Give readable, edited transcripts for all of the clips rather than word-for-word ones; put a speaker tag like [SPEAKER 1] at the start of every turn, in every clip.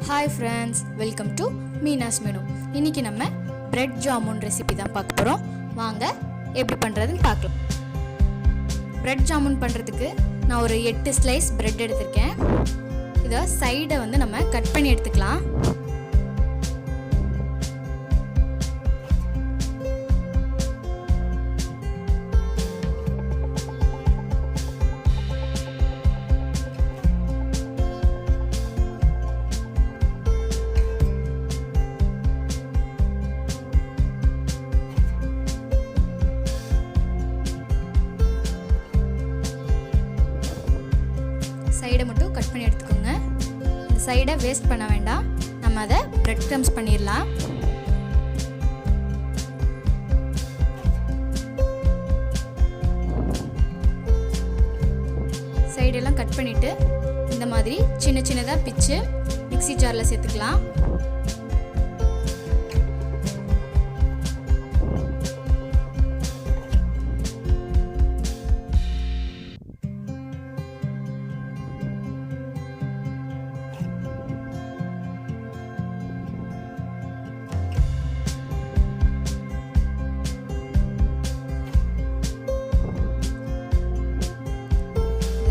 [SPEAKER 1] Hi friends, welcome to Meena's Menu. இன்னைக்கு நம்ம bread jamun recipe தான் பார்க்க போறோம். வாங்க எப்படி பண்றதுன்னு பார்க்கலாம். பிரெட் ஜாமுன் பண்றதுக்கு நான் ஒரு 8 ஸ்லைஸ் பிரெட் எடுத்துர்க்கேன். இத சைட வந்து நம்ம கட் பண்ணி எடுத்துக்கலாம். சைடை மட்டும் கட் பண்ணி எடுத்துக்கோங்க. இந்த சைடை வேஸ்ட் பண்ண வேண்டாம். நம்ம அதை பிரெட் க்ரம்ஸ் பண்ணிடலாம். சைடெல்லாம் கட் பண்ணிவிட்டு இந்த மாதிரி சின்ன சின்னதாக பிச்சு மிக்ஸி ஜாரில் சேர்த்துக்கலாம்.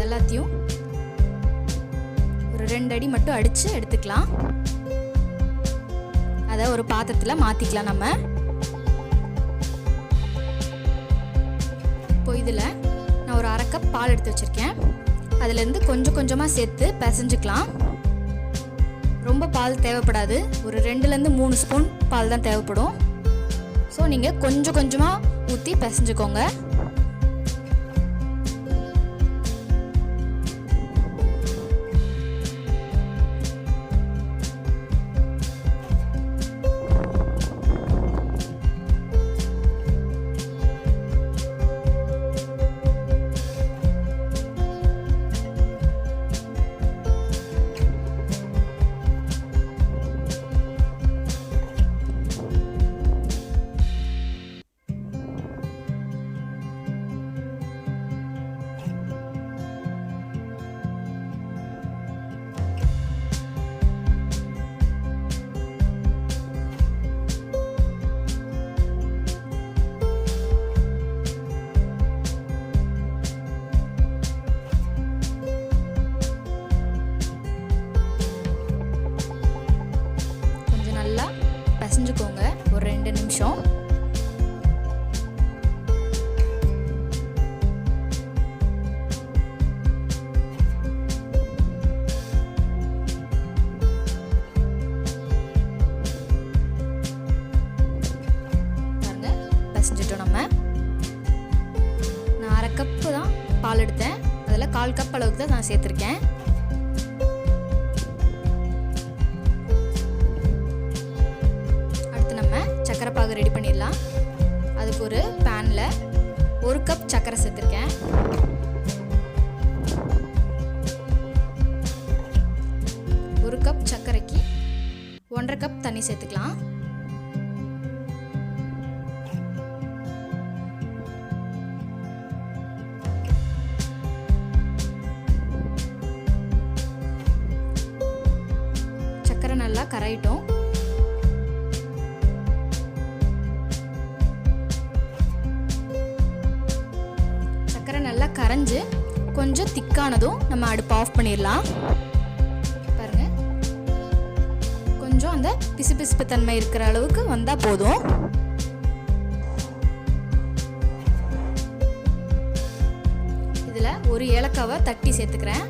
[SPEAKER 1] எல்லாத்தையும் ஒரு 2 அடி மட்டும் அடிச்சு எடுத்துக்கலாம். அதை ஒரு பாத்திரத்தில் மாற்றிக்கலாம். நம்ம இப்போ இதில் நான் ஒரு 1/2 கப் பால் எடுத்து வச்சுருக்கேன். அதுலேருந்து கொஞ்சம் கொஞ்சமாக சேர்த்து பிசைஞ்சுக்கலாம். ரொம்ப பால் தேவைப்படாது. ஒரு 2லேருந்து 3 ஸ்பூன் பால் தான் தேவைப்படும். ஸோ நீங்கள் கொஞ்சம் கொஞ்சமாக ஊற்றி பிசைஞ்சுக்கோங்க. பிசைஞ்சுக்கோங்க ஒரு 2 நிமிஷம். பாருங்க பிசைஞ்சிட்டோம். நம்ம நான் 1/2 கப்பு தான் பால் எடுத்தேன். அதில் 1/4 கப் அளவுக்கு தான் நான் சேர்த்துருக்கேன். சக்கரை பாகு ரெடி பண்ணிடலாம். அதுக்கு ஒரு பேனில் 1 கப் சக்கரை சேர்த்துருக்கேன். ஒரு கப் சர்க்கரைக்கு 1/2 கப் தண்ணி சேர்த்துக்கலாம். சக்கரை நல்லா கரையிட்டோம். நல்லா கரைஞ்சு கொஞ்சம் திக்கானதும் நம்ம அடுப்பு ஆஃப் பண்ணிடலாம். பாருங்க, கொஞ்சம் அந்த பிசுபிசுப்பு தன்மை இருக்கிற அளவுக்கு வந்தால் போதும். இதில் ஒரு ஏலக்காவை தட்டி சேர்த்துக்கிறேன்.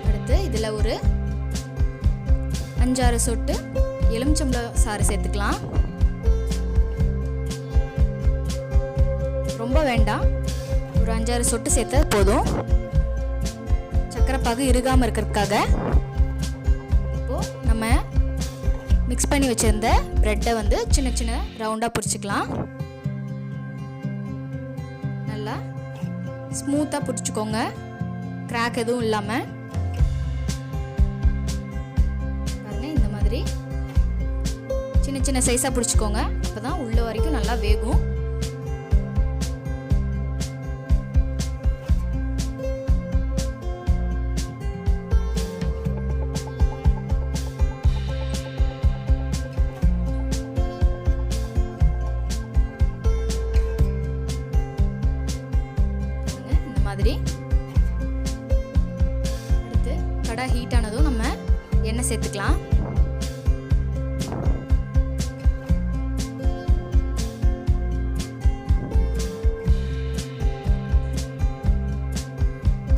[SPEAKER 1] அடுத்து இதில் ஒரு 5-6 சொட்டு எலுமிச்சம்பழம் சாறு சேர்த்துக்கலாம். ரொம்ப வேண்டாம், ஒரு 5-6 சொட்டு சேர்த்தா போதும். சக்கரை பாகு இறுகாமல் இருக்கிறதுக்காக. இப்போ நம்ம மிக்ஸ் பண்ணி வச்சிருந்த பிரெட்டை வந்து சின்ன சின்ன ரவுண்டாக பிடிச்சிக்கலாம். நல்லா ஸ்மூத்தாக பிடிச்சிக்கோங்க, கிராக் எதுவும் இல்லாமல். இந்த மாதிரி சின்ன சின்ன சைஸாக பிடிச்சிக்கோங்க. அப்போ தான் உள்ள வரைக்கும் நல்லா வேகும். நல்லா ஹீட் ஆனதும் நம்ம எண்ணெய் சேர்த்துக்கலாம்.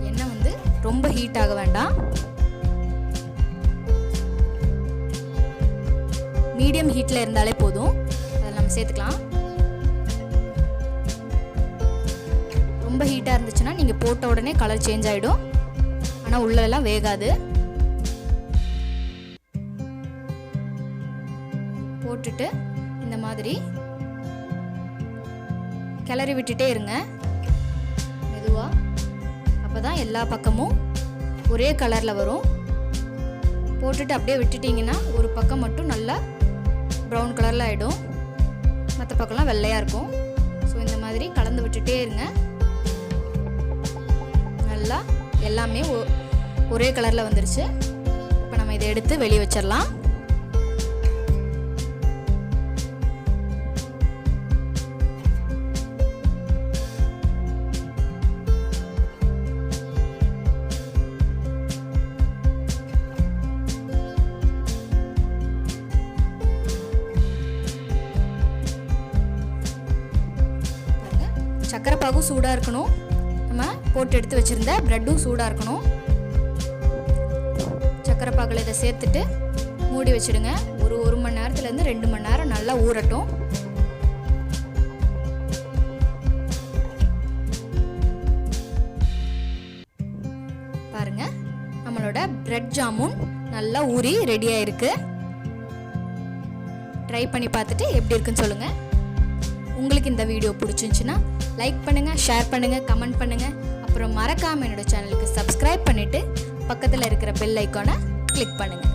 [SPEAKER 1] எண்ணெய் வந்து ரொம்ப ஹீட் ஆக வேண்டாம். மீடியம் ஹீட்டில் இருந்தாலே போதும். அதில் நம்ம சேர்த்துக்கலாம். ரொம்ப ஹீட்டாக இருந்துச்சுன்னா நீங்கள் போட்ட உடனே கலர் சேஞ்ச் ஆகிடும், ஆனால் உள்ளெல்லாம் வேகாது. போட்டுட்டு இந்த மாதிரி கிளறி விட்டுட்டே இருங்க மெதுவாக. அப்போ தான் எல்லா பக்கமும் ஒரே கலரில் வரும். போட்டுட்டு அப்படியே விட்டுட்டிங்கன்னா ஒரு பக்கம் மட்டும் நல்லா ப்ரௌன் கலரில் ஆகிடும், மற்ற பக்கம்லாம் வெள்ளையாக இருக்கும். ஸோ இந்த மாதிரி கலந்து விட்டுட்டே இருங்க. நல்லா எல்லாமே ஒரே கலரில் வந்துருச்சு. இப்போ நம்ம இதை எடுத்து வெளியே வச்சிடலாம். சக்கரை பாகும் சூடாக இருக்கணும். நம்ம போட்டு எடுத்து வச்சுருந்த ப்ரெட்டும் சூடாக இருக்கணும். சக்கரை பாகில் இதை சேர்த்துட்டு மூடி வச்சுடுங்க. ஒரு 1 மணி நேரத்துலேருந்து 2 மணி நேரம் நல்லா ஊறட்டும். பாருங்க, நம்மளோட ப்ரெட் ஜாமுன் நல்லா ஊறி ரெடியாக இருக்குது. ட்ரை பண்ணி பார்த்துட்டு எப்படி இருக்குன்னு சொல்லுங்கள். உங்களுக்கு இந்த வீடியோ பிடிச்சிருந்துச்சுன்னா லைக் பண்ணுங்கள், ஷேர் பண்ணுங்கள், கமெண்ட் பண்ணுங்கள். அப்புறம் மறக்காமல் என்னோட சேனலுக்கு சப்ஸ்கிரைப் பண்ணிவிட்டு பக்கத்தில் இருக்கிற பெல் ஐக்கானை கிளிக் பண்ணுங்கள்.